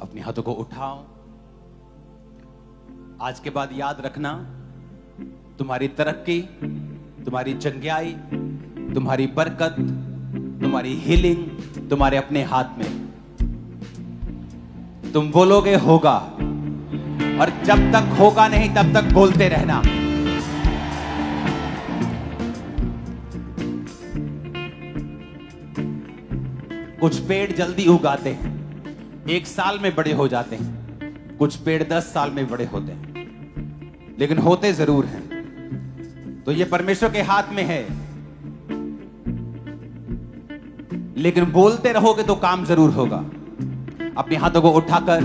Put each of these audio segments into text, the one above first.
अपने हाथों को उठाओ। आज के बाद याद रखना, तुम्हारी तरक्की, तुम्हारी चंगियाई, तुम्हारी बरकत, तुम्हारी हीलिंग तुम्हारे अपने हाथ में। तुम बोलोगे होगा, और जब तक होगा नहीं तब तक बोलते रहना। कुछ पेड़ जल्दी उगाते हैं, 1 साल में बड़े हो जाते हैं। कुछ पेड़ 10 साल में बड़े होते हैं, लेकिन होते जरूर हैं। तो ये परमेश्वर के हाथ में है, लेकिन बोलते रहोगे तो काम जरूर होगा। अपने हाथों को उठाकर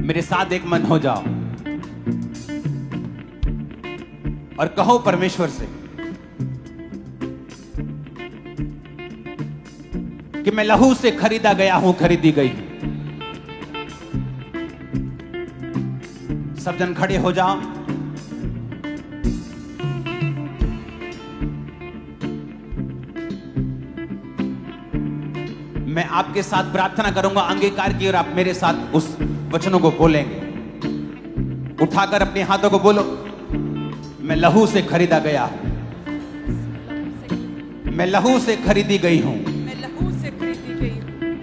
मेरे साथ एक मन हो जाओ और कहो परमेश्वर से कि मैं लहू से खरीदा गया हूं, खरीदी गई हूं। सब जन खड़े हो जाओ। मैं आपके साथ प्रार्थना करूंगा अंगीकार की, और आप मेरे साथ उस वचनों को बोलेंगे। उठाकर अपने हाथों को बोलो, मैं लहू से खरीदा गया हूं, मैं लहू से खरीदी गई हूं।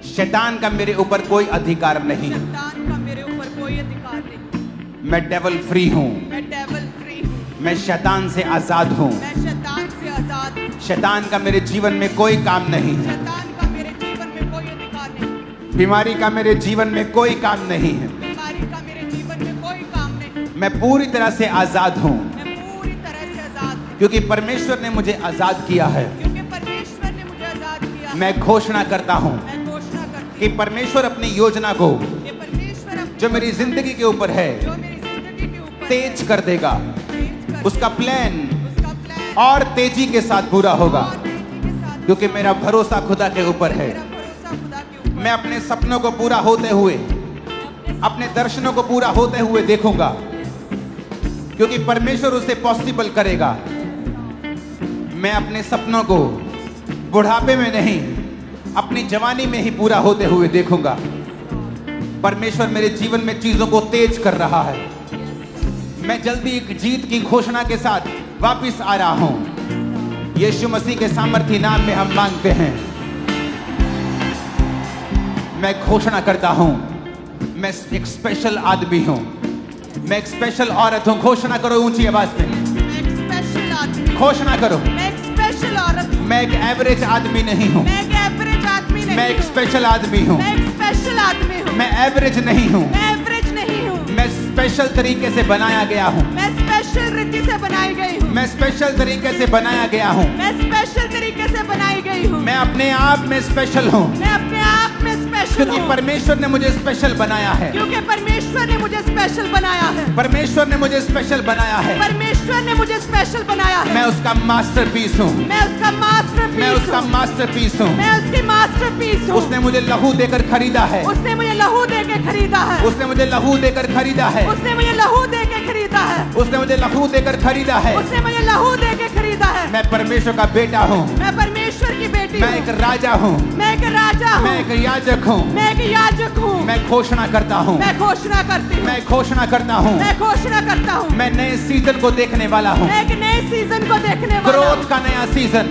शैतान का मेरे ऊपर कोई अधिकार नहीं, शैतान का मेरे ऊपर कोई अधिकार नहीं। मैं डेवल फ्री हूं, मैं डेवल फ्री हूं। मैं शैतान से आजाद हूं। मैं शैतान से आजाद हूं। शैतान का मेरे जीवन में कोई काम नहीं है। शैतान का मेरे जीवन में कोई अधिकार नहीं। बीमारी का मेरे जीवन में कोई काम नहीं है। बीमारी का मेरे जीवन में कोई काम नहीं। मैं पूरी तरह से आजाद हूं, मैं पूरी तरह से आजाद हूं, क्योंकि परमेश्वर ने मुझे आजाद किया है। क्योंकि परमेश्वर ने मुझे आजाद किया। मैं घोषणा करता हूं मैं घोषणा करती कि परमेश्वर अपनी योजना को, हूं कि परमेश्वर अपनी जो मेरी जिंदगी के ऊपर है, जो मेरी जिंदगी के ऊपर तेज कर देगा। तेज कर उसका प्लान उसका प्लान और तेजी के साथ पूरा होगा, और तेजी के साथ, क्योंकि मेरा भरोसा खुदा के ऊपर है। मेरा भरोसा खुदा के ऊपर। मैं अपने सपनों को पूरा होते हुए, अपने दर्शनों को पूरा होते हुए देखूंगा, क्योंकि परमेश्वर उसे पॉसिबल करेगा। मैं अपने सपनों को बुढ़ापे में नहीं, अपनी जवानी में ही पूरा होते हुए देखूंगा। परमेश्वर मेरे जीवन में चीजों को तेज कर रहा है। मैं जल्दी एक जीत की घोषणा के साथ वापस आ रहा हूं। यीशु मसीह के सामर्थी नाम में हम मांगते हैं। मैं घोषणा करता हूं, मैं एक स्पेशल आदमी हूं, मैं एक स्पेशल औरत हूं। घोषणा करो ऊंची आवाज में, मैं एक स्पेशल आदमी, घोषणा करो। मैं एक स्पेशल औरत हूं। मैं एक एवरेज आदमी नहीं हूं, मैं एक एवरेज आदमी नहीं मैं एक हूं। स्पेशल आदमी हूं। मैं एक स्पेशल आदमी हूं। मैं एवरेज नहीं हूं, मैं एवरेज नहीं हूं। मैं स्पेशल तरीके से बनाया गया हूं। मैं स्पेशल रीति से बनाई गई हूं। मैं स्पेशल तरीके से बनाया गया हूं। मैं स्पेशल तरीके से बनाई गई हूं। मैं अपने आप में स्पेशल हूं, मैं अपने आप में स्पेशल क्योंकि हूं, परमेश्वर ने मुझे स्पेशल बनाया है। क्योंकि परमेश्वर ने मुझे स्पेशल बनाया है। परमेश्वर ने मुझे स्पेशल बनाया है। परमेश्वर ने मुझे स्पेशल बनाया है। मैं उसका मास्टरपीस हूं, मैं उसका मास्टरपीस मैं उसका हूं। मास्टरपीस हूं। मैं उसकी मास्टरपीस हूं। उसने मुझे लहू देकर खरीदा है। उसने मुझे लहू देके खरीदा है। उसने मुझे लहू देकर खरीदा है। उसने मुझे लहू देके खरीदा है। उसने मुझे लहू देकर खरीदा है। उसने मुझे लहू देके खरीदा है। मैं परमेश्वर का बेटा हूं। मैं परमेश्वर की बेटी मैं हूं। एक राजा हूं। मैं एक राजा हूं। मैं एक याजक हूं। मैं एक याजक हूं। मैं घोषणा करता हूं। मैं घोषणा करती हूं। मैं घोषणा करता हूं। मैं घोषणा करता हूं। मैं नए सीजन को देखने वाला हूं। मैं एक नए सीजन को देखने वाला हूं। ग्रोथ का नया सीजन,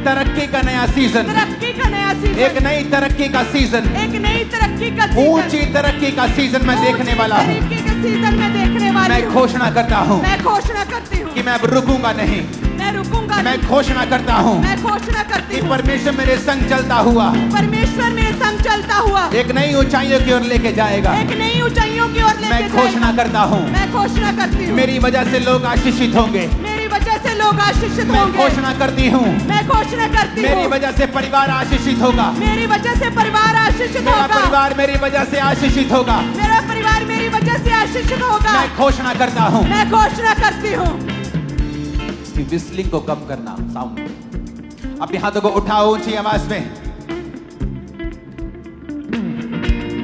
तरक्की का नया सीजन, तरक्की का नया सीजन, एक नई तरक्की का सीजन, एक नई तरक्की का सीजन, ऊंची तरक्की का सीजन मैं देखने वाला हूं। तरक्की का सीजन मैं देखने वाली मैं हूं। घोषणा करता हूं मैं घोषणा करती हूं कि मैं अब रुकूंगा नहीं। मैं रुकूंगा मैं नहीं। घोषणा करता हूं मैं घोषणा करती कि हूं परमेश्वर मेरे संग चलता हुआ परमेश्वर मेरे संग चलता हुआ एक नई ऊंचाइयों की ओर लेके जाएगा। एक नई ऊंचाइयों की ओर लेके मैं घोषणा जाएगा। करता हूं मैं घोषणा करती हूं मेरी वजह से लोग आशीषित होंगे। मेरी वजह से लोग आशीषित मैं होंगे। घोषणा करती हूं मैं घोषणा करती मेरी हूं वजह से परिवार आशीषित होगा। मेरी वजह से परिवार आशीषित मेरा होगा। परिवार मेरी वजह से आशीषित होगा। मेरा परिवार मेरी वजह से आशीषित होगा। मैं घोषणा करता हूं। मैं घोषणा करती हूँ। इसकी विस्लिंग को कम करना, साउंड। अपने हाथों को उठाओ ऊंची आवाज में,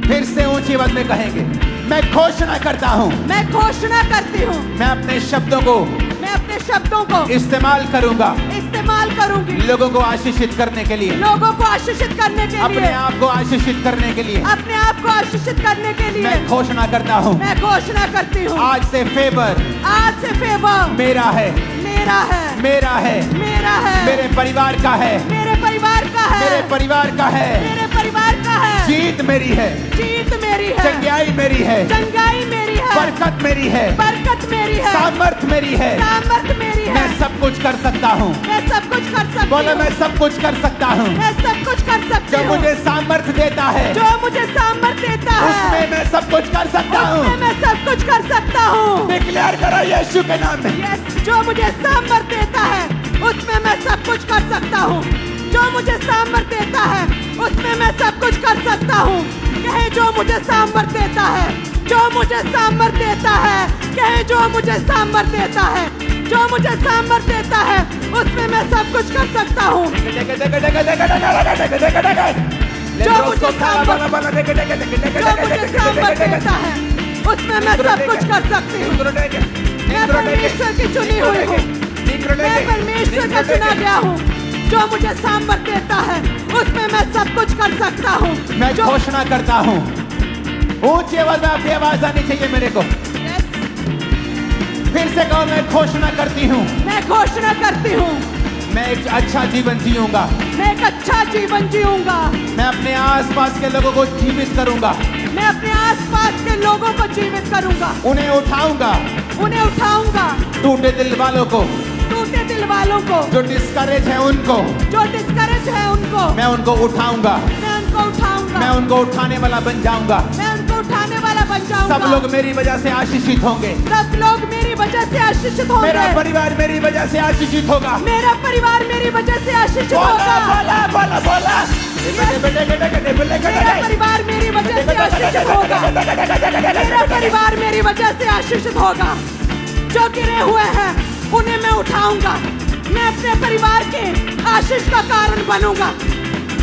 फिर से ऊंची आवाज में कहेंगे, मैं घोषणा करता हूं। मैं घोषणा करती हूँ। मैं अपने शब्दों को मैं अपने शब्दों को इस्तेमाल करूंगा इस्तेमाल करूंगी लोगों को आशीषित करने के लिए, लोगों को आशीषित करने के अपने लिए, आप को आशीषित करने के लिए। अपने आप को आशीषित करने के लिए मैं घोषणा करता हूँ, मैं घोषणा करती हूँ आज से फेवर आज से फेवर मेरा है, मेरा है, मेरा है, मेरा है, मेरे परिवार का है, मेरे परिवार का है, मेरे परिवार का है, मेरे परिवार का है। जीत मेरी है, जीत मेरी है, चंगाई मेरी है, चंगाई मेरी है, बरकत मेरी है, बरकत मेरी है, सामर्थ मेरी है, सामर्थ मेरी है। मैं सब कुछ कर सकता हूँ। मैं सब कुछ कर सकती बोलो हूँ। मैं सब कुछ कर सकता हूँ। मैं सब कुछ कर सकती जो हूँ। मुझे सामर्थ देता है, जो मुझे सामर्थ देता है उसमें मैं सब कुछ कर सकता उसमें हूँ। मैं सब कुछ कर सकता हूँ। डिक्लेयर करो यीशु के नाम में। यस, जो मुझे सामर्थ देता है उसमें मैं सब कुछ कर सकता हूँ। जो मुझे सामर्थ देता है उसमें मैं सब कुछ कर सकता हूँ। कहे जो मुझे सामर्थ देता है, जो मुझे सामर्थ देता है, कहे जो मुझे सामर्थ देता है, जो मुझे सामर्थ देता है उसमें मैं सब कुछ कर सकता हूँ। जो मुझे सामर्थ देता है उसमें मैं सब कुछ कर सकती हूँ। मैं परमेश्वर की चुनी हुई हूँ, मैं परमेश्वर का चुना गया हूँ। जो मुझे सामर्थ देता है उसमें मैं सब कुछ कर सकता हूँ। मैं घोषणा करता हूँ, ऊंची आवाज में आपकी आवाज आनी चाहिए मेरे को। फिर से कहो, मैं घोषणा करती हूँ, मैं घोषणा करती हूँ, मैं एक अच्छा जीवन जीऊंगा। मैं एक अच्छा जीवन जीऊंगा। मैं अपने आसपास के लोगों को जीवित करूंगा। मैं अपने आसपास के लोगों को जीवित करूंगा, उन्हें उठाऊंगा, उन्हें उठाऊंगा, टूटे दिल वालों को, टूटे दिल वालों को, जो डिस्करेज है उनको, जो डिस्करेज है उनको, मैं उनको उठाऊंगा। मैं उनको उठाऊंगा, मैं उनको उठाने वाला बन जाऊंगा। मैं उनको उठाने वाला बन जाऊंगा। सब लोग मेरी वजह से आशीषित होंगे। सब लोग मेरी वजह से आशीषित होंगे। मेरा परिवार मेरी वजह से आशीषित होगा। मेरा परिवार मेरी वजह से आशीषित बोला होगा। बोला बोला बोला। मेरा परिवार मेरी वजह से आशीषित होगा। मेरा परिवार मेरी वजह से आशीषित होगा। जो गिरे हुए हैं उन्हें मैं उठाऊंगा। मैं अपने परिवार के आशीष का कारण बनूंगा।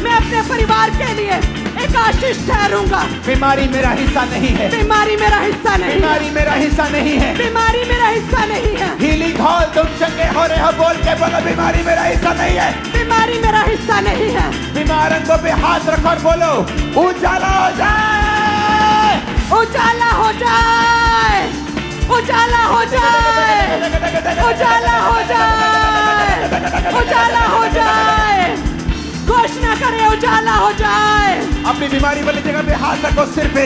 मैं अपने परिवार के लिए एक आशीष ठहरूंगा। बीमारी मेरा हिस्सा नहीं है। बीमारी मेरा हिस्सा नहीं है। बीमारी मेरा हिस्सा नहीं है। बीमारी मेरा हिस्सा नहीं है। हीलिंग हॉल तुम चंगे हो रहे हो बोल के बोलो, बीमारी मेरा हिस्सा नहीं है। बीमारी मेरा हिस्सा नहीं है। बीमार अंगों पे हाथ रखो और बोलो, उजाला हो जाए, उजाला हो जाए, उजाला हो जाए, उजाला हो जाए, उजाला हो जाए। घोषणा करें, उजाला हो जाए। अपनी बीमारी वाली जगह पे हाथ रखो, सिर पे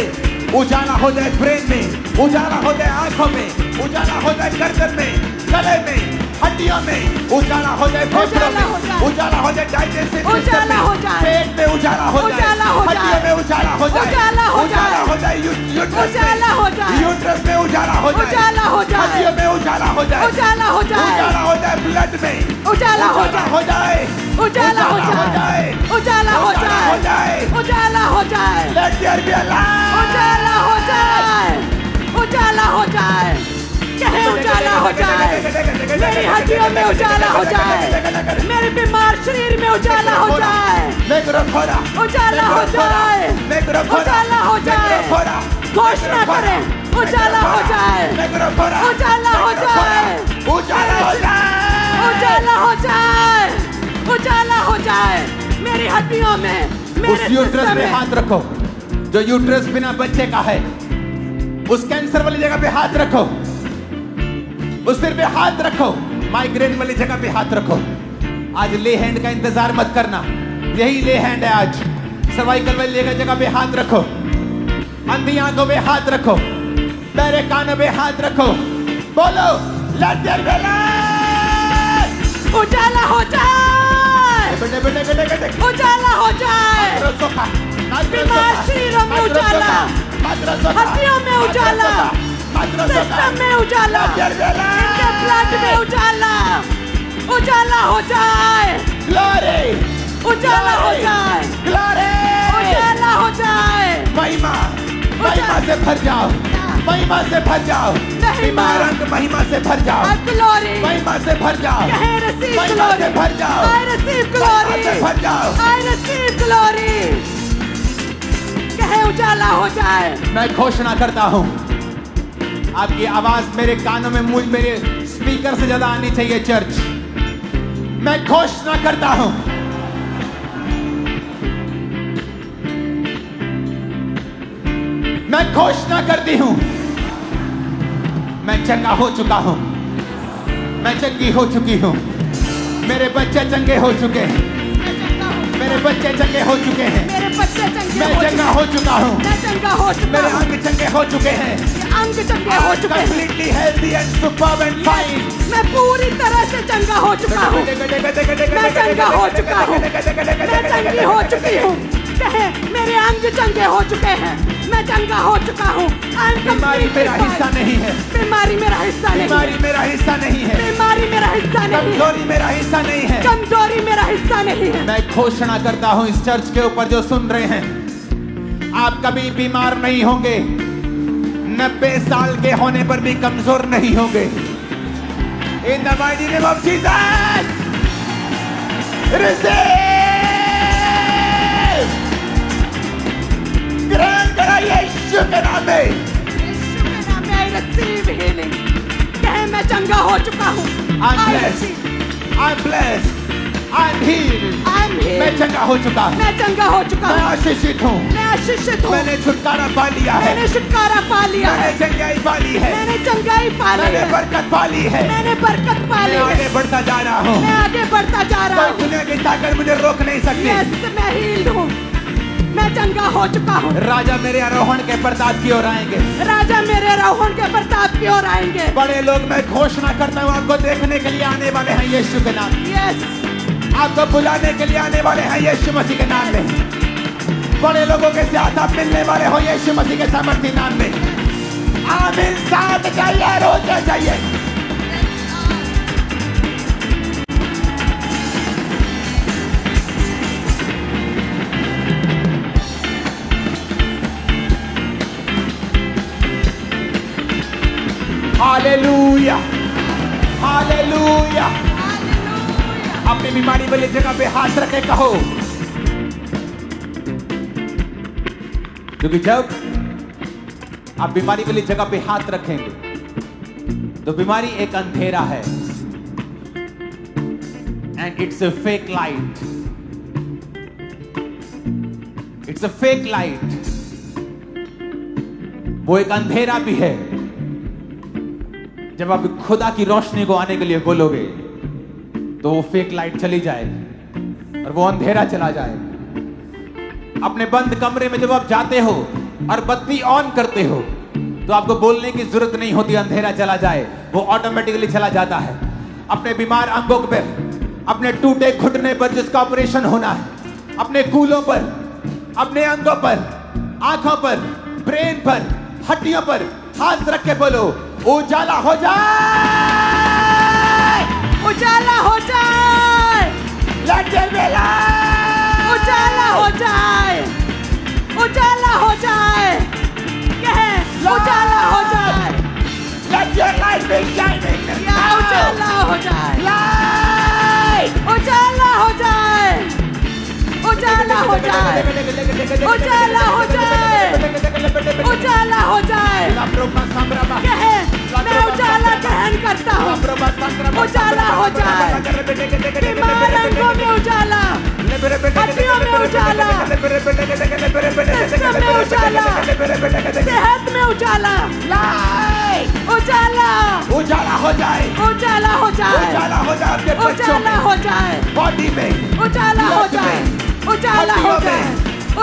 उजाला हो जाए, ब्रेन में उजाला हो जाए, आंखों में उजाला हो जाए, गर्दन में, गले में, हड्डियों में उजाला हो जाए, फेफड़ों में उजाला हो जाए, डाइजेस्टिव सिस्टम में, पेट में उजाला हो जाए, हड्डियों में उजाला हो जाए, उजाला हो जाए, यूट्रस में उजाला हो जाए, उजाला हो जाए, हड्डियों में उजाला हो जाए, उजाला हो जाए, उजाला हो जाए, ब्लड में उजाला हो जाए, उजाला हो जाए, उजाला हो जाए, उजाला हो जाए। Let there be a light. उजाला हो जाए, उजाला हो जाए। कहे उजाला हो जाए। मेरी हड्डियों में उजाला हो जाए। मेरे बीमार शरीर में उजाला हो जाए। उजाला हो जाए, उजाला हो जाए। घोषणा करें, उजाला हो जाए, उजाला हो जाए, उजाला हो जाए, उजाला हो जाए, उजाला हो जाए। मेरी हड्डियों में, मेरे उस यूट्रस सिस्टम पे में हाथ रखो जो यूट्रस बिना बच्चे का है। उस कैंसर वाली जगह पे हाथ रखो, उस सिर पे हाथ रखो, माइग्रेन वाली जगह पे हाथ रखो। आज ले हैंड का इंतजार मत करना, यही ले हैंड है आज। सर्वाइकल वाली जगह पे हाथ रखो, अंधी आंखों पे हाथ रखो, बहरे कानों पे हाथ रखो, बोलो लेट देयर बी लाइट। उजाला हो जाए, उजाला हो जाए। बीमार शरीरों में उजाला, हड्डियों में उजाला, सिस्टम में उजाला, इनके ब्लड में उजाला, उजाला हो जाए, उजाला हो जाए, उजाला हो जाए। महिमा से भर जाओ, महिमा से भर जाओ, बीमार अंग महिमा से भर जाओ, ग्लोरी, महिमा से भर जाओ, कहे रिसीव महिमा से ग्लोरी, भर जाओ, आई रिसीव महिमा ग्लोरी, से भर जाओ। I receive glory. कहे उजाला हो जाए। मैं घोषणा करता हूँ, आपकी आवाज मेरे कानों में, मुझ मेरे स्पीकर से ज्यादा आनी चाहिए चर्च। मैं घोषणा करता हूं, मैं घोषणा करती हूं, मैं चंगा हो चुका हूं, मैं चंगी हो चुकी हूं, मेरे बच्चे चंगे हो चुके हैं, मेरे बच्चे चंगे हो चुके हैं, मेरे बच्चे चंगे मैं चंगा हो चुका हूं, मैं चंगा हो चुका मेरे हूं, अंग चंगे हो चुके हैं, अंग चंगे हो चुके हैं, completely healthy and superb and fine। मैं पूरी तरह से चंगा हो चुका हूं, मैं चंगा हो चुका हूं, मैं चंगी हो चुकी हूं। कहे मेरे अंग चंगे हो चुके हैं, मैं चंगा हो चुका हूं। बीमारी मेरा हिस्सा नहीं है, बीमारी मेरा हिस्सा नहीं है, बीमारी मेरा हिस्सा नहीं है, बीमारी मेरा हिस्सा नहीं है, कमजोरी मेरा हिस्सा नहीं है, कमजोरी मेरा हिस्सा नहीं है। मैं घोषणा करता हूं इस चर्च के ऊपर जो सुन रहे हैं, आप कभी बीमार नहीं होंगे, 90 साल के होने पर भी कमजोर नहीं होंगे। In the mighty name of Jesus, receive, ग्रहण करा यीशु के नाम में। यीशु के नाम में I receive healing। कहे मैं चंगा हो चुका हूं। I'm blessed, I'm blessed, I'm healed। I'm healed। मैं चंगा हो चुका हूं, मैं चंगा हो चुका मैं हूं, आशीषित हूं, मैं आशीषित हूं, मैंने छुटकारा पा लिया है, मैंने छुटकारा पा लिया है, मैंने चंगाई पा ली है, मैंने चंगाई पा ली मैंने है, बरकत पा ली है, मैंने बरकत पा ली मैं है, आगे बढ़ता जा रहा हूं, मैं आगे बढ़ता जा रहा कोई हूं। दुनिया की ताकत मुझे रोक नहीं सकती। यस मैं हील्ड हूं, मैं चंगा हो चुका हूं। राजा मेरे आरोहण के प्रताप की ओर आएंगे, राजा मेरे आरोहण के प्रताप की ओर आएंगे। बड़े लोग मैं घोषणा करता हूं आपको देखने के लिए आने वाले हैं यीशु के नाम में, यस आपको बुलाने के लिए आने वाले हैं यीशु मसीह के नाम में, बड़े लोगों के साथ आप मिलने वाले हो यीशु मसीह के सामर्थ्य नाम में। आमीन। साथ चाहिए, रोज चाहिए। Hallelujah, hallelujah. अपनी बीमारी वाली जगह पे हाथ रखे कहो, क्योंकि जब आप बीमारी वाली जगह पे हाथ रखेंगे तो बीमारी एक अंधेरा है, and it's a fake light, it's a fake light. वो एक अंधेरा भी है। जब आप खुदा की रोशनी को आने के लिए बोलोगे तो वो फेक लाइट चली जाए और वो अंधेरा चला जाए। अपने बंद कमरे में जब आप जाते हो और बत्ती ऑन करते हो तो आपको बोलने की जरूरत नहीं होती, अंधेरा चला जाए, वो ऑटोमेटिकली चला जाता है। अपने बीमार अंगों पर, अपने टूटे घुटने पर जिसका ऑपरेशन होना है, अपने कूलों पर, अपने अंगों पर, आंखों पर, ब्रेन पर, हड्डियों पर हाथ रख के बोलो उजाला हो जाए, उजाला हो जाए, Let there be light। उजाला हो जाए, उजाला हो जाए, कहे उजाला हो जाए, Let your light be shining या now। उजाला हो जाए, Light। उजाला हो जाए, उजाला हो जाए, उजाला हो जाए, उजाला हो जाए। कहे मैं उजाला ग्रहण करता हूँ, उजाला हो जाए, बीमार अंगों में उजाला, हड्डियों में उजाला, सिस्टम में उजाला, सेहत में उजाला, उजाला, उजाला हो जाए, उजाला हो जाए, उजाला हो जाए आपके बच्चों उजाला में, हो जाए, बॉडी में, उजाला हो जाए, उजाला हो जाए,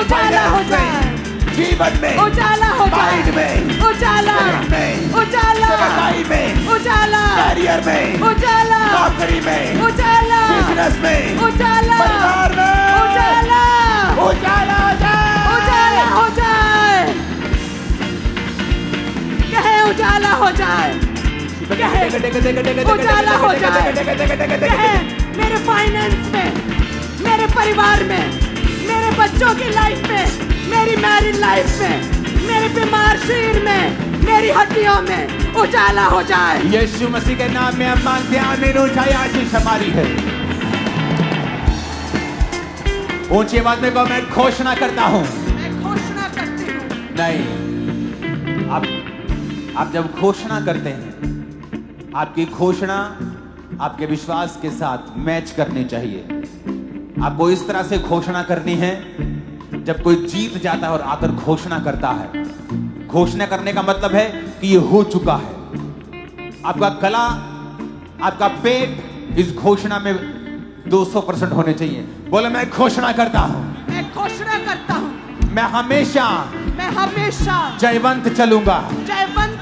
उजाला हो जाए, जीवन में, उजाला हो जाए, माइंड में, उजाला, में, उजाला, सेवकाई में, उजाला, करियर में, उजाला, नौकरी में, उजाला, बिजनेस में, उजाला, परिवार में, उजाला, उजाला हो जाए, उजाला हो जाए, कहे उजाला हो जाए, कहे उजाला हो जाए, कहे मेरे फाइनेंस में, मेरे परिवार में, मेरे बच्चों की लाइफ में, मेरी मैरिड लाइफ में, मेरे बीमार शरीर में, मेरी हड्डियों में उजाला हो जाए। यीशु मसीह के नाम में हम मांगते हैं, आमीन। ऊंचाई आशीष हमारी है। ऊंची आवाज में कहो, मैं घोषणा करता हूं। मैं घोषणा करती हूँ। नहीं, आप जब घोषणा करते हैं आपकी घोषणा आपके विश्वास के साथ मैच करनी चाहिए। आपको इस तरह से घोषणा करनी है, जब कोई जीत जाता है और आकर घोषणा करता है, घोषणा करने का मतलब है कि ये हो चुका है। आपका गला, आपका पेट इस घोषणा में 200% होने चाहिए। बोले मैं घोषणा करता हूं, मैं घोषणा करता हूं, मैं हमेशा जयवंत चलूंगा,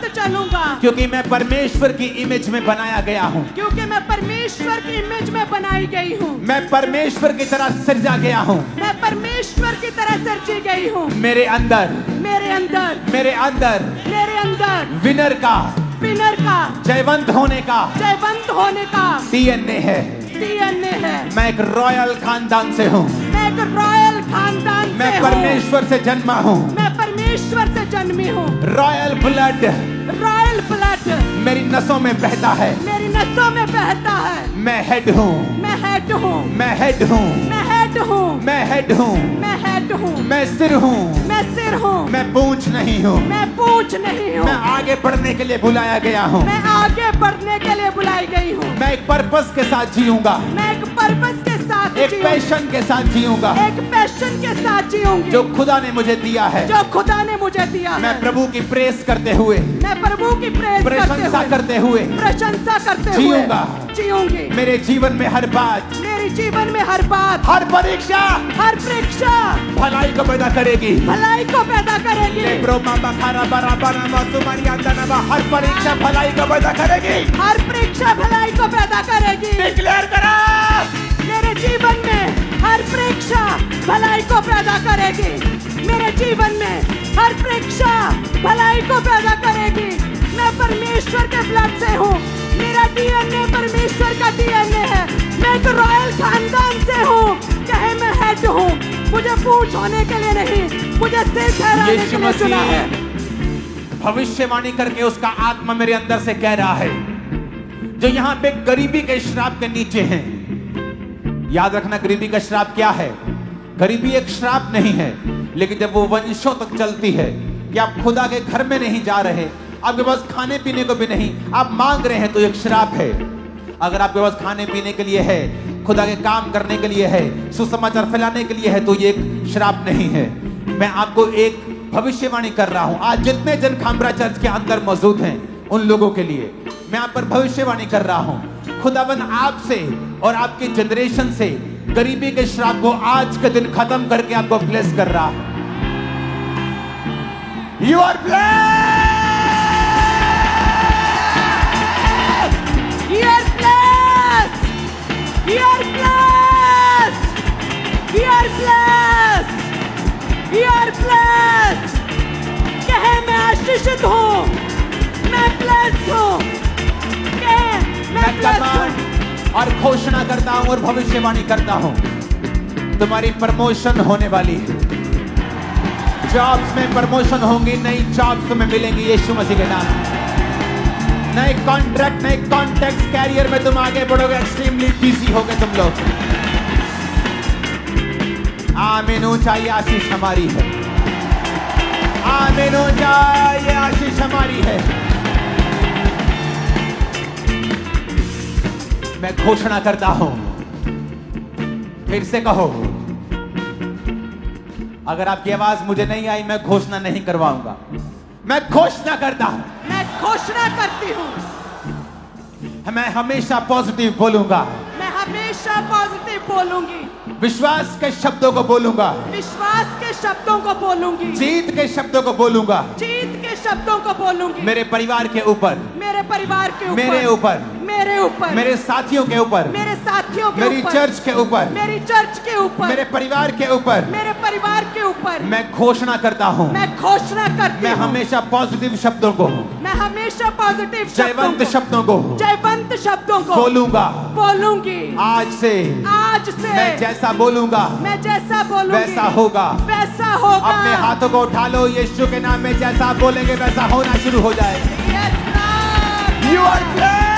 चलूंगा, क्योंकि मैं परमेश्वर की इमेज में बनाया गया हूं, क्योंकि मैं परमेश्वर की इमेज में बनाई गई हूं, मैं परमेश्वर की तरह सृजा गया हूं, मैं परमेश्वर की तरह सृजी गई हूं। मेरे अंदर विनर का जयवंत होने का डीएनए है। मैं एक रॉयल खानदान से हूँ, मैं परमेश्वर से जन्मा हूँ, जन्मी हूँ। रॉयल ब्लड मेरी नसों में बहता है, मैं हेड हूँ, मैं सिर हूँ, मैं पूंछ नहीं हूँ, मैं आगे बढ़ने के लिए बुलाया गया हूँ, बुलाई गई हूँ। मैं एक पर्पस के साथ जीऊंगा, एक पैशन के साथ जीऊंगा, जो खुदा ने मुझे दिया है। मैं प्रभु की प्रेस करते हुए, प्रशंसा करते हुए जीऊंगी। मेरे जीवन में हर बात, हर परीक्षा भलाई को पैदा करेगी, हर परीक्षा भलाई को पैदा करेगी, डिक्लेयर करा। मेरे जीवन में हर परीक्षा भलाई को पैदा करेगी, मेरे जीवन में हर परीक्षा भलाई को पैदा करेगी। मैं परमेश्वर के ब्लड से हूँ, मेरा डीएनए परमेश्वर का डीएनए है। मैं एक रॉयल खानदान से हूँ, चाहे मैं हेड हूँ, मुझे पूंछ होने के लिए नहीं, मुझे सिर ठहराने के लिए चुना है। भविष्यवाणी करके उसका आत्मा मेरे अंदर से कह रहा है, जो यहाँ पे गरीबी के श्राप के नीचे हैं। याद रखना, गरीबी का श्राप क्या है? गरीबी एक श्राप नहीं है, लेकिन जब वो वंशों तक चलती है कि आप खुदा के घर में नहीं जा रहे, आपके पास खाने पीने को भी नहीं, आप मांग रहे हैं, तो एक श्राप है। अगर आपके पास खाने पीने के लिए है, खुदा के काम करने के लिए है, सुसमाचार फैलाने के लिए है, तो ये एक श्राप नहीं है। मैं आपको एक भविष्यवाणी कर रहा हूं। आज जितने जन खामरा चर्च के अंदर मौजूद हैं, उन लोगों के लिए मैं आप पर भविष्यवाणी कर रहा हूं। खुदाबंद आपसे और आपके जनरेशन से गरीबी के श्राप को आज के दिन खत्म करके आपको ब्लेस कर रहा है। You are blessed, you are blessed, you are blessed, you are blessed, you are blessed. कहे मैं आशीषित हूँ, मैं ब्लेस्ड हूँ, मैं कमांड और घोषणा करता हूं और भविष्यवाणी करता हूं, तुम्हारी प्रमोशन होने वाली है। जॉब्स में प्रमोशन होंगी, नई जॉब्स तुम्हें मिलेंगी यीशु मसीह के नाम। नए कॉन्ट्रैक्ट, नए कॉन्टैक्ट्स, कैरियर में तुम आगे बढ़ोगे, एक्सट्रीमली बिजी होगे तुम लोग। आमीन। ऊंचा ये आशीष हमारी है, आमीन। ऊंचा ये आशीष हमारी है। मैं घोषणा करता हूं, फिर से कहो। अगर आपकी आवाज मुझे नहीं आई, मैं घोषणा नहीं करवाऊंगा। मैं घोषणा करता हूं, मैं घोषणा करती हूं, मैं हमेशा पॉजिटिव बोलूंगा, मैं हमेशा पॉजिटिव बोलूंगी, विश्वास के शब्दों को बोलूंगा, विश्वास के शब्दों को बोलूंगी, जीत के शब्दों को बोलूंगा, जीत के शब्दों को बोलूंगी। मेरे परिवार के ऊपर, मेरे परिवार के ऊपर, मेरे ऊपर, मेरे ऊपर, मेरे साथियों के ऊपर, मेरे साथियों के मेरी ऊपर, चर्च के ऊपर, मेरी चर्च के ऊपर, मेरे परिवार के ऊपर, मेरे परिवार के ऊपर मैं घोषणा करता हूं, मैं घोषणा करती मैं हूं, हमेशा पॉजिटिव शब्दों को, मैं हमेशा पॉजिटिव जयवंत शब्दों को, जयवंत शब्दों को बोलूंगा, बोलूंगी। आज से मैं जैसा बोलूंगा, मैं जैसा बोलूंगी, वैसा होगा, वैसा होगा। अपने हाथों को उठा लो, यीशु के नाम में जैसा आप बोलेंगे वैसा होना शुरू हो जाएगा। Yes, Lord. You are blessed.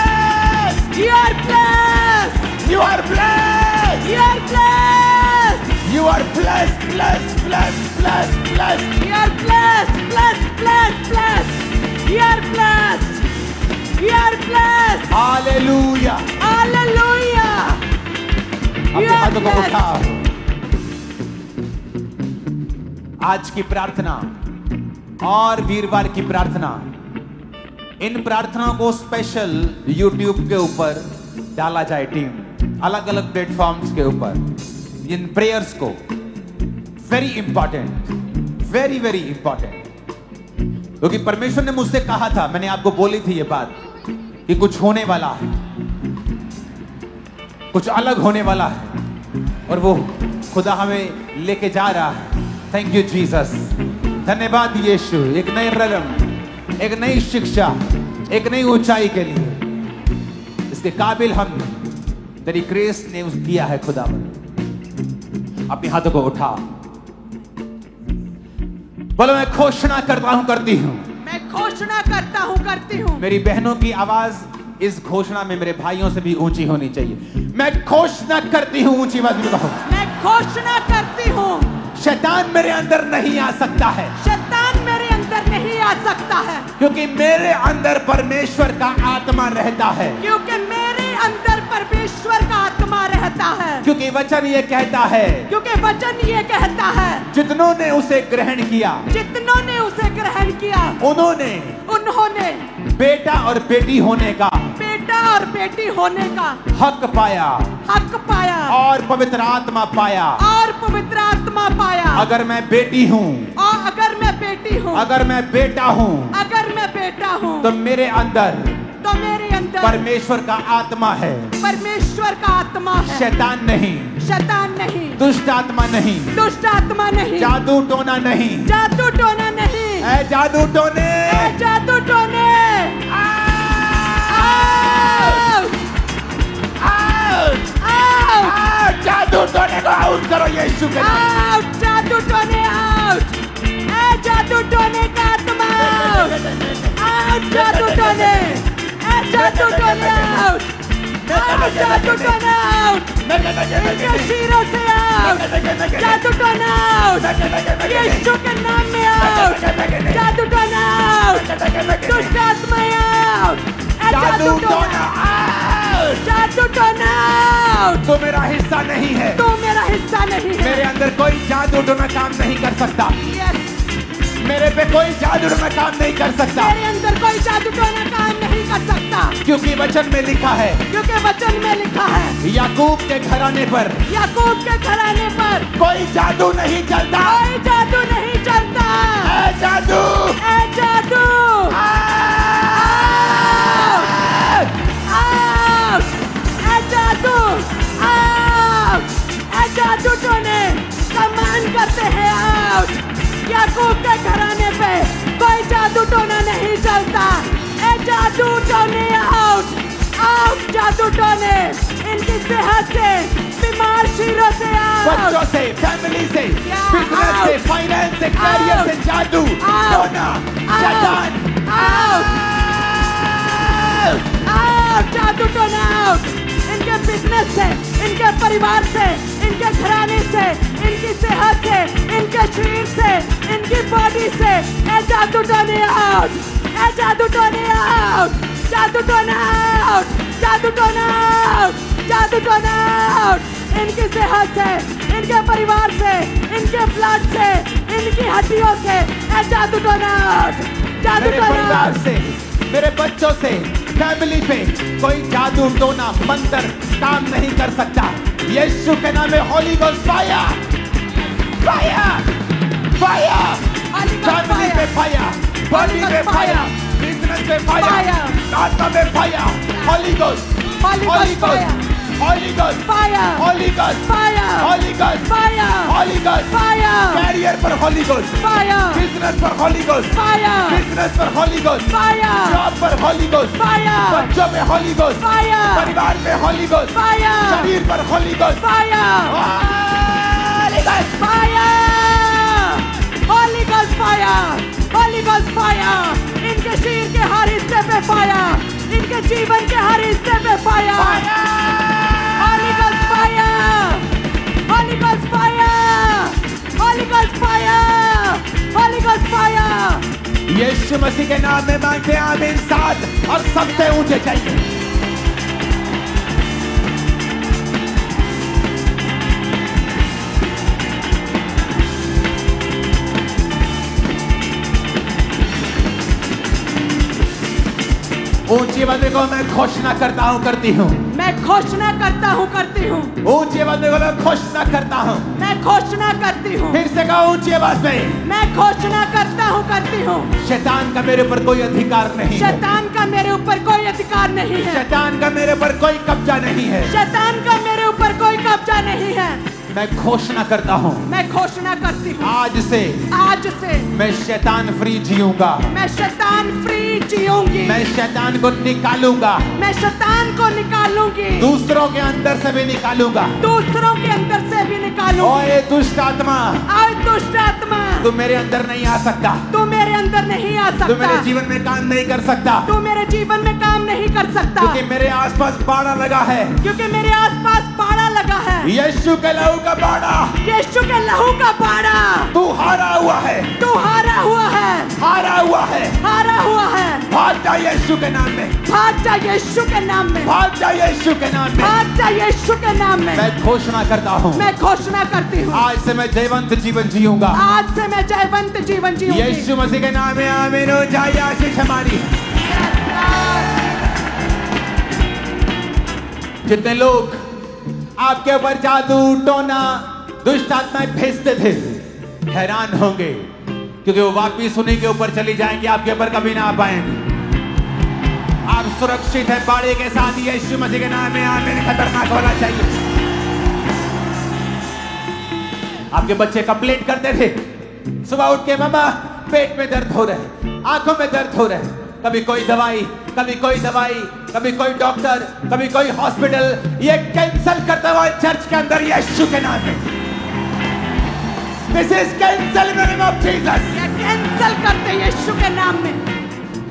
You are blessed. You are blessed. You are blessed. You are blessed, blessed, blessed, blessed, blessed. You are blessed, blessed, blessed, blessed. You are blessed. You are blessed. Hallelujah. Hallelujah. अपने हाथों को उठाओ। आज की प्रार्थना और वीरवार की प्रार्थना, इन प्रार्थनाओं को स्पेशल YouTube के ऊपर डाला जाए। टीम अलग अलग प्लेटफॉर्म्स के ऊपर इन प्रेयर्स को, very important, very very important. क्योंकि परमेश्वर ने मुझसे कहा था, मैंने आपको बोली थी ये बात कि कुछ होने वाला है, कुछ अलग होने वाला है, और वो खुदा हमें लेके जा रहा है। थैंक यू जीसस, धन्यवाद यीशु। एक नए रलम, एक नई शिक्षा, एक नई ऊंचाई के लिए इसके काबिल हम तेरी ग्रेस ने उस दिया है। खुदा अपने हाथों को उठा, बोलो मैं घोषणा करता हूं, करती हूं। मैं घोषणा करता हूं, करती हूं। मेरी बहनों की आवाज इस घोषणा में मेरे भाइयों से भी ऊंची होनी चाहिए। मैं घोषणा करती हूं, ऊंची आवाज में कहो। मैं घोषणा करती हूं, शैतान मेरे अंदर नहीं आ सकता है। शैतान मेरे अंदर नहीं आ सकता है, क्योंकि मेरे अंदर परमेश्वर का आत्मा रहता है। क्योंकि मेरे अंदर परमेश्वर का आत्मा रहता है। क्योंकि वचन ये कहता है, क्योंकि वचन ये कहता है, जितनों ने उसे ग्रहण किया, जितनों ने उसे ग्रहण किया, उन्होंने बेटा और बेटी होने का, बेटा और बेटी होने का हक पाया, हक पाया, और पवित्र आत्मा पाया, और पवित्र आत्मा पाया। अगर मैं बेटी हूँ, और अगर मैं बेटी हूँ, अगर मैं बेटा हूँ, अगर मैं बेटा हूँ, तो मेरे अंदर परमेश्वर का आत्मा है। परमेश्वर का आत्मा है। शैतान नहीं, शैतान नहीं, दुष्ट आत्मा नहीं, दुष्ट आत्मा नहीं, जादू टोना नहीं, जादू टोना नहीं, ऐ जादू टोने, ऐ जादू टोने, जादू टोने को आउट करो यीशु के नाम। जादू टोने आउट, ऐ जादू टोने का आत्मा आउट, जादू टोने, ऐ जादू टोने आउट, जादू टोने आउट, इनके शिरों से आउट, जादू टोने आउट, यीशु के नाम में आउट, जादू टोने आउट, दुष्ट आत्मा आउट, जादू टोना आउट, जादू टोना आउट। तो मेरा हिस्सा नहीं है, तो मेरा हिस्सा नहीं है। मेरे अंदर कोई जादू टोना काम नहीं कर सकता। मेरे पे कोई जादू टोना काम नहीं कर सकता। मेरे अंदर कोई जादू टोना काम नहीं कर सकता, क्योंकि वचन में लिखा है, क्योंकि वचन में लिखा है, याकूब के घराने पर, याकूब के घराने पर कोई जादू नहीं चलता, कोई जादू नहीं चलता। ऐ जादू, ऐ जादू, जादू टोने कमान करते हैं आउट। याकूब के घराने पे कोई जादू टोना नहीं चलता। ए जादू टोने आउट, आउट जादू टोने, इनकी सेहत से, बीमार शीरों से आउट, बच्चों से, फैमिली से, बिजनेस से, फाइनेंस से, करियर से जादू टोना, शैतान आउट, आउट जादू टोना आउट। इनके बिजनेस से, इनके परिवार से, इनके घराने से, इनकी सेहत से, इनके शरीर से, इनकी बॉडी से, ए जादू टोने आउट, ए जादू टोने आउट, जादू टोना आउट, जादू टोना आउट, जादू टोना आउट। इनकी सेहत से, इनके परिवार से, इनके ब्लड से, इनकी हड्डियों से, ए जादू टोना आउट, जादू टोना आउट। से, मेरे बच्चों से, फैमिली पे कोई जादू टोना मंत्र काम नहीं कर सकता। यीशु के नाम में holy ghost fire, fire, fire, family पे फायर, बॉडी पे फायर, बिजनेस पे फायर, आत्मा में fire, holy ghost, holy ghost, holy ghost fire, holy ghost fire, holy ghost fire, holy ghost fire, career पर होली गोस्ट, फायर, बिजनेस पर holy ghost, fire, business पर holy ghost, fire, job पर holy ghost, fire, बच्चों में holy ghost, fire, परिवार में holy ghost, fire, शरीर पर holy ghost, fire, holy ghost, fire, holy ghost fire, holy ghost fire. इनके शरीर के हर हिस्से पे फायर, इनके जीवन के हर हिस्से पे fire, holy ghost fire, holy ghost fire, holy ghost fire, holy ghost fire. Yeshu Masih के नाम में मांगते हैं आमीन। साथ और सबसे ऊंचे चाहिए ऊंची आवाज में कहो, मैं घोषणा करता हूँ, करती हूँ। मैं घोषणा करता हूँ, करती हूँ। ऊंची आवाज में बोलो, घोषणा करता हूँ। मैं घोषणा करती हूँ। फिर से कहो ऊंची आवाज में, मैं घोषणा करता हूँ, करती हूँ। शैतान का मेरे ऊपर कोई अधिकार नहीं है। शैतान का मेरे ऊपर कोई अधिकार नहीं है। शैतान का मेरे ऊपर कोई कब्जा नहीं है। शैतान का मेरे ऊपर कोई कब्जा नहीं है। मैं घोषणा करता हूँ, मैं घोषणा करती हूँ, आज से मैं शैतान फ्री जीऊंगा। मैं शैतान फ्री जीऊंगी। मैं शैतान को निकालूंगा। मैं शैतान को निकालूंगी। दूसरों के अंदर से भी निकालूंगा। दूसरों के अंदर से भी निकालूंगी। ओए दुष्ट आत्मा, ओए दुष्ट आत्मा, तू मेरे अंदर नहीं आ सकता। तू मेरे अंदर नहीं आ सकता। तू मेरे जीवन में काम नहीं कर सकता। तू मेरे जीवन में काम नहीं कर सकता। क्योंकि मेरे आसपास बाड़ा लगा है। क्योंकि मेरे आसपास बाड़ा लगा है। यीशु के लहू का बाड़ा। यीशु के लहू का बाड़ा। तू हारा हुआ है। तू हारा हुआ है। हारा हुआ है। हारा हुआ है। भाग जा यीशु के नाम में। भाग जा यीशु के नाम में। भाग जा यीशु के नाम में। भाग जा यीशु के नाम में। मैं घोषणा करता हूँ, मैं घोषणा करती हूँ, आज से मैं जयवंत जीवन जीऊंगा। आज से मैं जयवंत जीवन जीऊंगी। यीशु मसीह के नाम में आमीन हो जाए। आशीष हमारी। जितने लोग आपके ऊपर जादू टोना दुष्ट आत्माएं भेजते थे, हैरान होंगे, क्योंकि वो वापिस उन्हीं के ऊपर चली जाएंगे, आपके ऊपर कभी ना आ पाएंगे। आप सुरक्षित हैं बाड़े के साथ। यीशु मसीह के नाम में आमीन। खतरनाक होना चाहिए। आपके बच्चे कंप्लेंट करते थे, सुबह उठ के मामा पेट में दर्द हो रहा है, आंखों में दर्द हो रहा है। कभी कोई दवाई, कभी कोई दवाई, कभी कोई डॉक्टर, कभी कोई हॉस्पिटल। ये कैंसल करता हुआ चर्च के अंदर यीशु के नाम में। This is cancel in the name of Jesus. ये कैंसल करते यीशु के नाम में।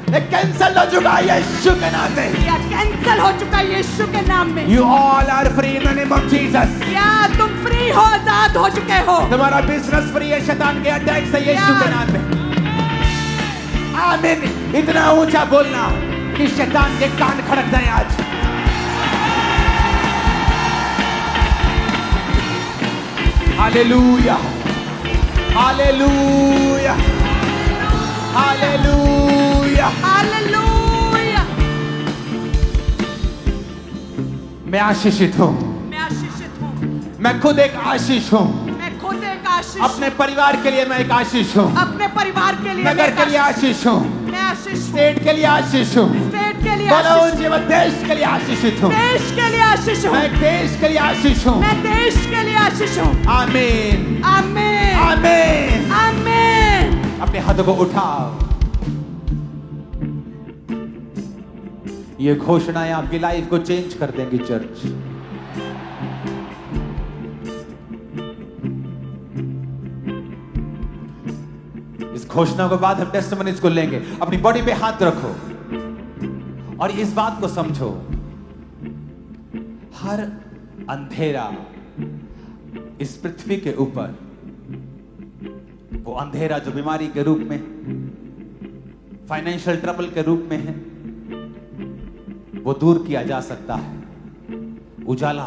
ये कैंसल हो चुका है यीशु के नाम में। या कैंसल हो चुका है यीशु के नाम में। You all are free in the name of Jesus। या तुम फ्री हो, आजाद हो चुके हो। तुम्हारा बिजनेस फ्री है शैतान के अटैक से यीशु के नाम में। आमीन। इतना ऊंचा बोलना कि शैतान के कान खड़क जाए आज। Hallelujah, hallelujah, hallelujah, hallelujah. मैं आशीषित हूँ। मैं आशीषित हूँ। मैं खुद एक आशीष हूँ। मैं खुद एक आशीष। अपने परिवार के लिए मैं एक आशीष हूँ। अपने परिवार के लिए नगर के लिए आशीष हूँ। मैं आशीष हूँ। स्टेट के लिए आशीष हूँ। स्टेट के लिए बोलो आशीष। जीवन देश के लिए आशीषित हूँ। देश के लिए आशीष हूँ। मैं देश के लिए आशीष हूँ। मैं देश के लिए आशीष हूँ। आमीन, आमीन, आमीन, आमीन। अपने हाथों को उठाओ। ये घोषणाएं आपकी लाइफ को चेंज कर देंगी चर्च। इस घोषणा के बाद हम टेस्टिमनीज को लेंगे। अपनी बॉडी पे हाथ रखो और इस बात को समझो, हर अंधेरा इस पृथ्वी के ऊपर, वो अंधेरा जो बीमारी के रूप में, फाइनेंशियल ट्रबल के रूप में है, वो दूर किया जा सकता है उजाला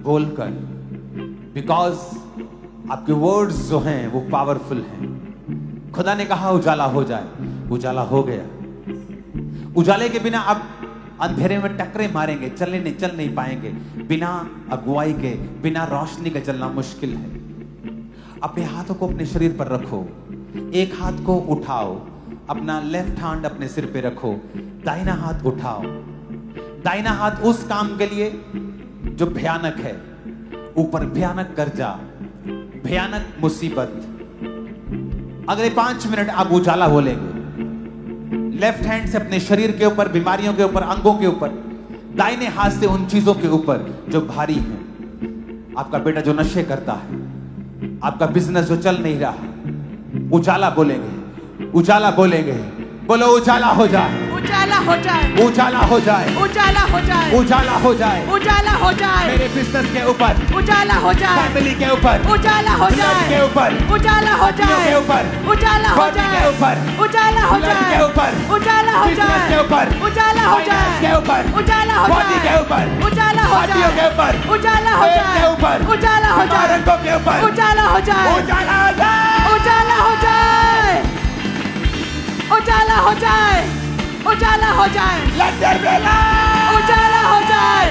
बोलकर। बिकॉज आपके वर्ड्स जो हैं वो पावरफुल हैं। खुदा ने कहा उजाला हो जाए, उजाला हो गया। उजाले के बिना आप अंधेरे में टकरे मारेंगे, चल नहीं पाएंगे। बिना अगुवाई के, बिना रोशनी के चलना मुश्किल है। अपने हाथों को अपने शरीर पर रखो। एक हाथ को उठाओ, अपना लेफ्ट हैंड अपने सिर पे रखो, दाहिना हाथ उठाओ। दाहिना हाथ उस काम के लिए जो भयानक है, ऊपर भयानक कर्जा, भयानक मुसीबत। अगले 5 मिनट आप उजाला बोलेंगे। लेफ्ट हैंड से अपने शरीर के ऊपर, बीमारियों के ऊपर, अंगों के ऊपर, दाहिने हाथ से उन चीजों के ऊपर जो भारी हैं। आपका बेटा जो नशे करता है, आपका बिजनेस जो चल नहीं रहा, उजाला बोलेंगे, उजाला बोलेंगे। बोलो उजाला हो जाए, उजाला हो जाए, उजाला हो जाए, उजाला हो जाए, उजाला हो जाए, उजाला हो जाए। मेरे बिजनेस के ऊपर, उजाला हो जाए, फैमिली के ऊपर, उजाला हो जाए, के ऊपर, उजाला हो जाए, के ऊपर, उजाला हो जाए, के ऊपर, उजाला हो जाए, के ऊपर, उजाला हो जाए, के ऊपर, उजाला हो जाए, के ऊपर, उजाला हो जाए, के ऊपर, उजाला हो जाए, के ऊपर, उजाला हो जाए, के ऊपर, उजाला हो जाए, के ऊपर, उजाला हो जाए, उजाला हो जाए, उजाला हो जाए, उजाला हो जाए, उजाला हो जाए, Let there be light. उजाला हो जाए,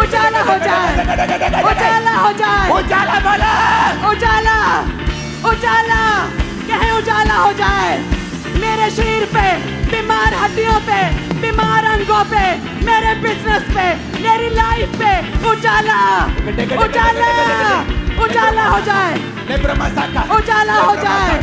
उजाला हो जाए, उजाला हो जाए, उजाला बोला. उजाला, उजाला, कहे उजाला हो जाए मेरे शरीर पे, बीमार हड्डियों पे, बीमार अंगों पे, मेरे बिजनेस पे, मेरी लाइफ पे उजाला, उजाला, उजाला हो जाए, Lebra masaka. उजाला हो जाए,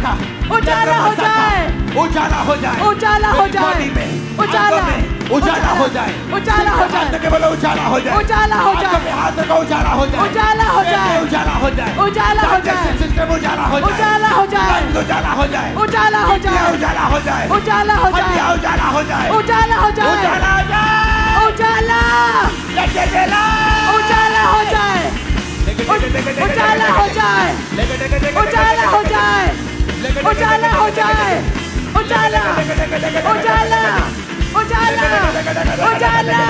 उजाला हो जाए, उजाला हो जाए. उजाला हो जाए, बॉडी में, उजाला, आंखों में, उजाला हो जाए. उजाला हो जाए, हाथ के बोलो उजाला हो जाए. उजाला हो जाए, आंखों में हाथ रखो उजाला हो जाए. उजाला हो जाए, उजाला हो जाए. उजाला हो जाए, सिस्टम उजाला हो जाए. उजाला हो जाए, उजाला हो जाए. उजाला हो जाए, उजाला हो जाए. उजाला हो जाए, उजाला हो जाए. उजाला हो जाए, उजाला हो जाए. उजाला, लेके चला. उजाला हो जाए, उजाला हो जाए, उजाला हो जाए, उजाला हो जाए, उजाला, उजाला, उजाला, उजाला,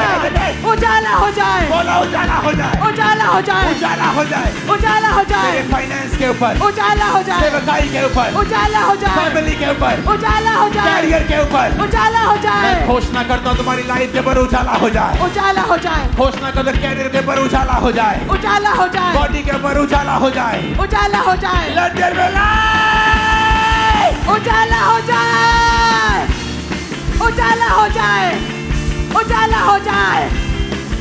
उजाला हो जाए, बोला उजाला हो जाए. उजाला हो जाए, उजाला हो जाए. उजाला हो जाए, मेरे फाइनेंस के ऊपर, उजाला हो जाए, सेवकाई के ऊपर, उजाला हो जाए, फैमिली के ऊपर, उजाला हो जाए, कैरियर के ऊपर उजाला हो जाए, मैं घोषणा करता हूँ तुम्हारी लाइफ के ऊपर उजाला हो जाए. उजाला हो जाए, घोषणा करता हूँ कैरियर के ऊपर उजाला हो जाए. उजाला हो जाए, बॉडी के ऊपर उजाला हो जाए. उजाला हो जाए, Let there be light. उजाला हो जाए, उजाला हो जाए, उजाला हो जाए,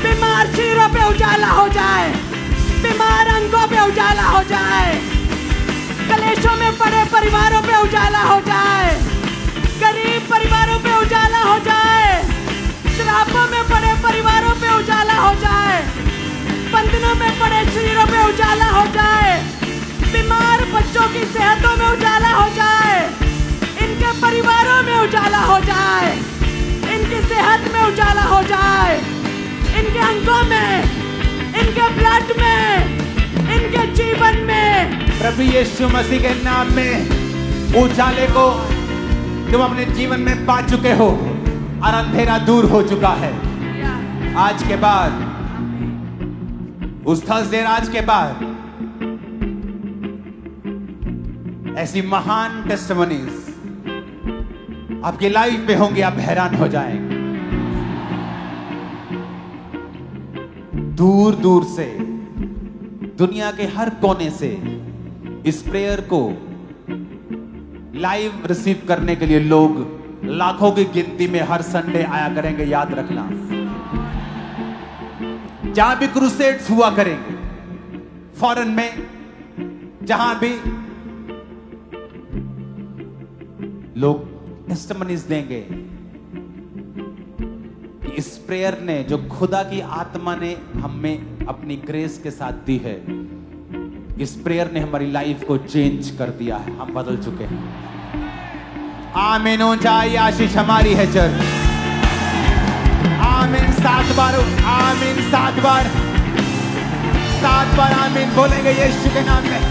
बीमार चीरों पे उजाला हो जाए, बीमार अंगों पे उजाला हो जाए, कलेशों में पड़े परिवारों पे उजाला हो जाए, गरीब परिवारों पे उजाला हो जाए, शराबों में पड़े परिवारों पे उजाला हो जाए, बंधनों में पड़े शरीरों पे उजाला हो जाए, बीमार बच्चों की सेहतों में उजाला हो जाए, इनके परिवारों में उजाला हो जाए, इनकी सेहत में उजाला हो जाए, इनके अंगों में, इनके ब्लड में, इनके जीवन में प्रभु यीशु मसीह के नाम में उजाले को तुम अपने जीवन में पा चुके हो और अंधेरा दूर हो चुका है. आज के बाद, उस थर्सडे आज के बाद ऐसी महान टेस्टिमनीज आपकी लाइफ में होंगी. आप हैरान हो जाएंगे. दूर दूर से, दुनिया के हर कोने से इस प्रेयर को लाइव रिसीव करने के लिए लोग लाखों की गिनती में हर संडे आया करेंगे. याद रखना, जहां भी क्रूसेड्स हुआ करेंगे, फॉरेन में जहां भी लोग टेस्टिमनीज देंगे कि इस प्रेयर ने, जो खुदा की आत्मा ने हमें अपनी ग्रेस के साथ दी है, इस प्रेयर ने हमारी लाइफ को चेंज कर दिया है. हम बदल चुके हैं. आमीन. ऊंचाई आशीष हमारी है चर्च. आमीन. 7 बार आमीन. 7 बार आमीन बोलेंगे यीशु के नाम में.